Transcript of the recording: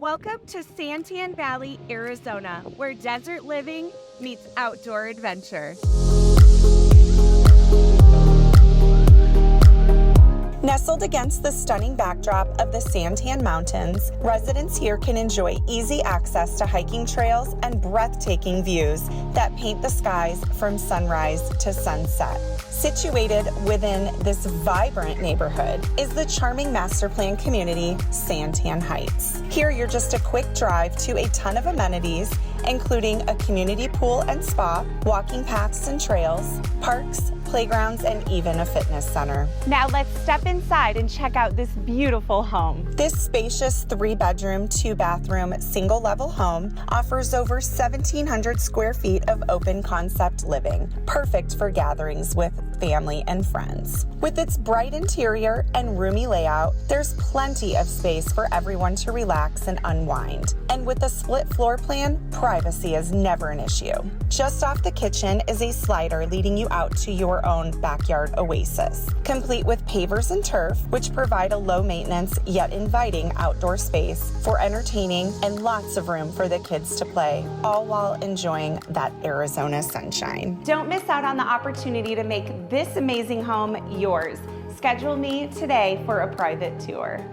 Welcome to Santan Valley, Arizona, where desert living meets outdoor adventure. Nestled against the stunning backdrop of the Santan Mountains, residents here can enjoy easy access to hiking trails and breathtaking views that paint the skies from sunrise to sunset. Situated within this vibrant neighborhood is the charming master plan community, Santan Heights. Here, you're just a quick drive to a ton of amenities, including a community pool and spa, walking paths and trails, parks, playgrounds, and even a fitness center. Now let's step inside and check out this beautiful home. This spacious 3-bedroom, 2-bathroom, single-level home offers over 1,700 square feet of open concept living, perfect for gatherings with family and friends. With its bright interior and roomy layout, there's plenty of space for everyone to relax and unwind. And with a split floor plan, privacy is never an issue. Just off the kitchen is a slider leading you out to your own backyard oasis, complete with pavers and turf, which provide a low-maintenance yet inviting outdoor space for entertaining and lots of room for the kids to play, all while enjoying that Arizona sunshine. Don't miss out on the opportunity to make this amazing home yours. Schedule me today for a private tour.